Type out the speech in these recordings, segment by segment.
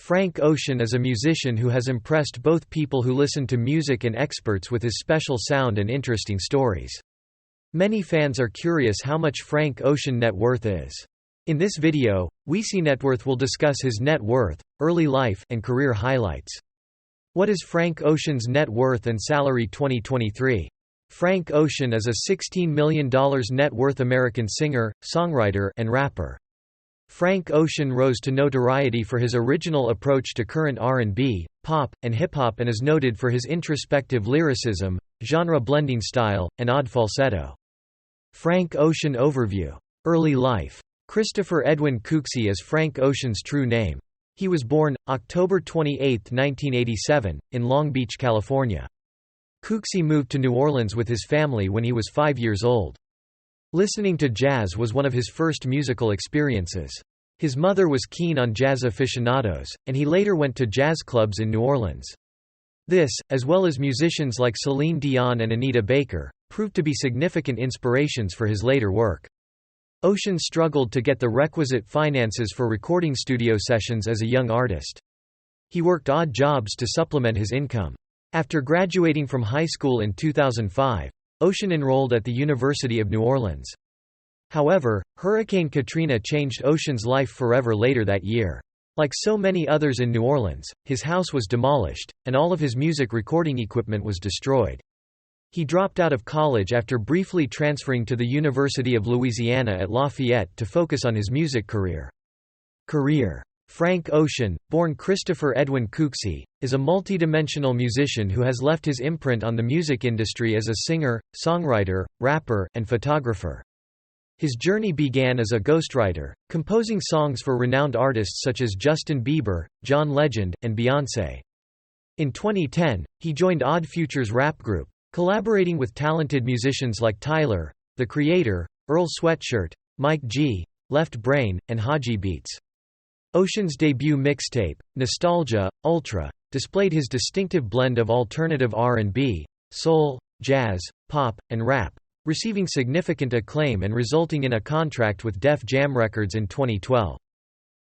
Frank Ocean is a musician who has impressed both people who listen to music and experts with his special sound and interesting stories. Many fans are curious how much Frank Ocean net worth is. In this video, Wiki Networth will discuss his net worth, early life, and career highlights. What is Frank Ocean's net worth and salary 2023? Frank Ocean is a $16 million net worth American singer, songwriter, and rapper. Frank Ocean rose to notoriety for his original approach to current R&B, pop, and hip-hop and is noted for his introspective lyricism, genre-blending style, and odd falsetto. Frank Ocean overview. Early life. Christopher Edwin Cooksey is Frank Ocean's true name. He was born, October 28, 1987, in Long Beach, California. Cooksey moved to New Orleans with his family when he was 5 years old. Listening to jazz was one of his first musical experiences. His mother was keen on jazz aficionados, and he later went to jazz clubs in New Orleans. This, as well as musicians like Celine Dion and Anita Baker, proved to be significant inspirations for his later work. Ocean struggled to get the requisite finances for recording studio sessions as a young artist. He worked odd jobs to supplement his income. After graduating from high school in 2005, Ocean enrolled at the University of New Orleans. However, Hurricane Katrina changed Ocean's life forever later that year. Like so many others in New Orleans, his house was demolished, and all of his music recording equipment was destroyed. He dropped out of college after briefly transferring to the University of Louisiana at Lafayette to focus on his music career. Frank Ocean, born Christopher Edwin Cooksey, is a multidimensional musician who has left his imprint on the music industry as a singer, songwriter, rapper, and photographer. His journey began as a ghostwriter, composing songs for renowned artists such as Justin Bieber, John Legend, and Beyoncé. In 2010, he joined Odd Future's rap group, collaborating with talented musicians like Tyler, The Creator, Earl Sweatshirt, Mike G, Left Brain, and Haji Beats. Ocean's debut mixtape, Nostalgia, Ultra, displayed his distinctive blend of alternative R&B, soul, jazz, pop, and rap, receiving significant acclaim and resulting in a contract with Def Jam Records in 2012.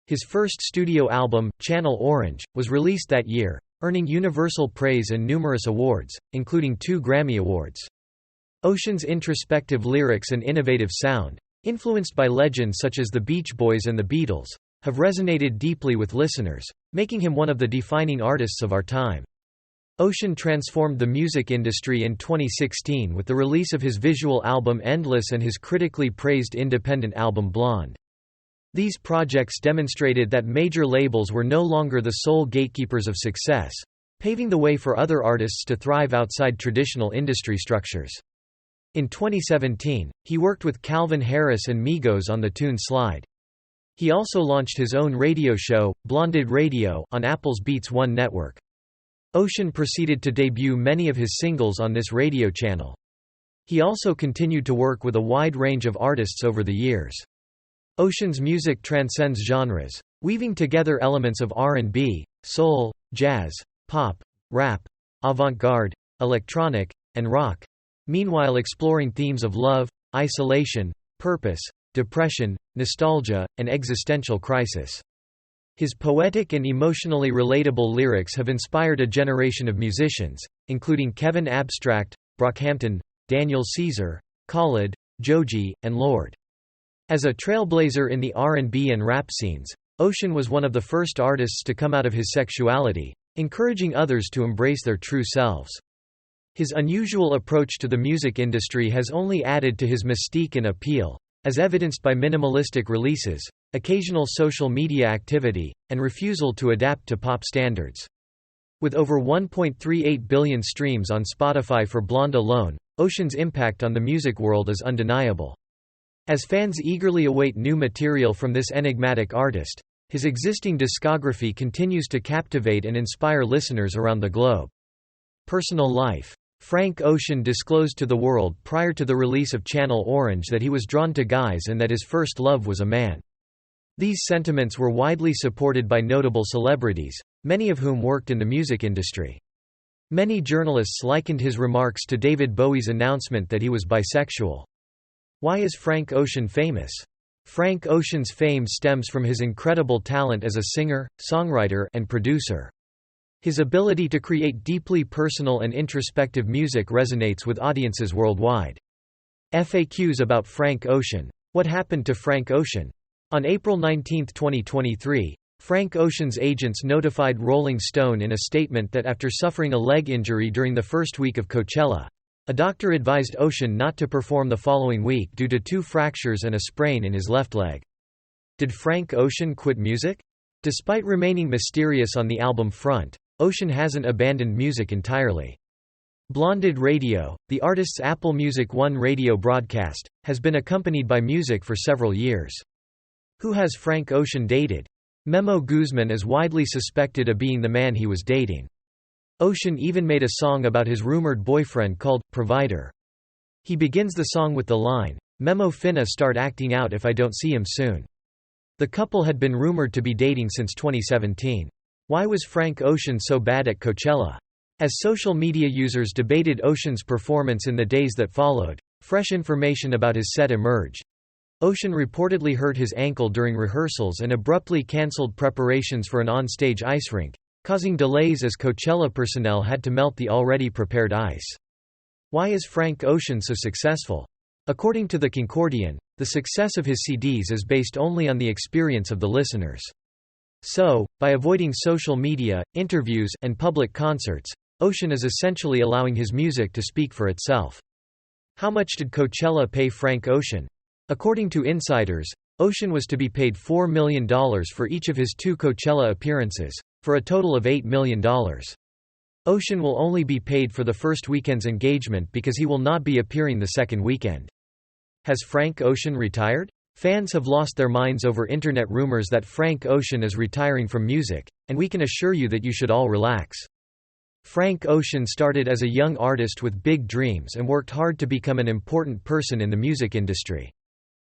His first studio album, Channel Orange, was released that year, earning universal praise and numerous awards, including 2 Grammy Awards. Ocean's introspective lyrics and innovative sound, influenced by legends such as the Beach Boys and the Beatles, have resonated deeply with listeners, making him one of the defining artists of our time. Ocean transformed the music industry in 2016 with the release of his visual album Endless and his critically praised independent album Blonde. These projects demonstrated that major labels were no longer the sole gatekeepers of success, paving the way for other artists to thrive outside traditional industry structures. In 2017, he worked with Calvin Harris and Migos on the tune Slide. He also launched his own radio show, Blonded Radio, on Apple's Beats One network. Ocean proceeded to debut many of his singles on this radio channel. He also continued to work with a wide range of artists over the years. Ocean's music transcends genres, weaving together elements of R&B, soul, jazz, pop, rap, avant-garde, electronic, and rock, meanwhile exploring themes of love, isolation, purpose, depression, nostalgia, and existential crisis. His poetic and emotionally relatable lyrics have inspired a generation of musicians, including Kevin Abstract, Brockhampton, Daniel Caesar, Khalid, Joji, and Lord. As a trailblazer in the R&B and rap scenes, Ocean was one of the first artists to come out of his sexuality, encouraging others to embrace their true selves. His unusual approach to the music industry has only added to his mystique and appeal, as evidenced by minimalistic releases, occasional social media activity, and refusal to adapt to pop standards. With over 1.38 billion streams on Spotify for Blonde alone, Ocean's impact on the music world is undeniable. As fans eagerly await new material from this enigmatic artist, his existing discography continues to captivate and inspire listeners around the globe. Personal life. Frank Ocean disclosed to the world prior to the release of Channel Orange that he was drawn to guys and that his first love was a man. These sentiments were widely supported by notable celebrities, many of whom worked in the music industry. Many journalists likened his remarks to David Bowie's announcement that he was bisexual. Why is Frank Ocean famous? Frank Ocean's fame stems from his incredible talent as a singer, songwriter, and producer. His ability to create deeply personal and introspective music resonates with audiences worldwide. FAQs about Frank Ocean. What happened to Frank Ocean? On April 19, 2023, Frank Ocean's agents notified Rolling Stone in a statement that after suffering a leg injury during the first week of Coachella, a doctor advised Ocean not to perform the following week due to 2 fractures and a sprain in his left leg. Did Frank Ocean quit music? Despite remaining mysterious on the album front, Ocean hasn't abandoned music entirely. Blonded Radio, the artist's Apple Music One radio broadcast, has been accompanied by music for several years. Who has Frank Ocean dated? Memo Guzman is widely suspected of being the man he was dating. Ocean even made a song about his rumored boyfriend called Provider. He begins the song with the line, "Memo finna start acting out if I don't see him soon." The couple had been rumored to be dating since 2017. Why was Frank Ocean so bad at Coachella? As social media users debated Ocean's performance in the days that followed, fresh information about his set emerged. Ocean reportedly hurt his ankle during rehearsals and abruptly cancelled preparations for an on-stage ice rink, causing delays as Coachella personnel had to melt the already prepared ice. Why is Frank Ocean so successful? According to the Concordian, the success of his CDs is based only on the experience of the listeners. So, by avoiding social media, interviews, and public concerts, Ocean is essentially allowing his music to speak for itself. How much did Coachella pay Frank Ocean? According to insiders, Ocean was to be paid $4 million for each of his 2 Coachella appearances, for a total of $8 million. Ocean will only be paid for the first weekend's engagement because he will not be appearing the second weekend. Has Frank Ocean retired? Fans have lost their minds over internet rumors that Frank Ocean is retiring from music, and we can assure you that you should all relax. Frank Ocean started as a young artist with big dreams and worked hard to become an important person in the music industry.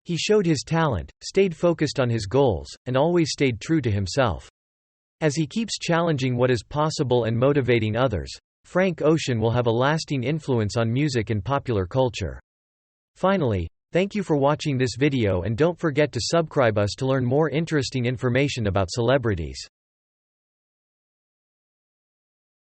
He showed his talent, stayed focused on his goals, and always stayed true to himself. As he keeps challenging what is possible and motivating others, Frank Ocean will have a lasting influence on music and popular culture. Finally, thank you for watching this video and don't forget to subscribe us to learn more interesting information about celebrities.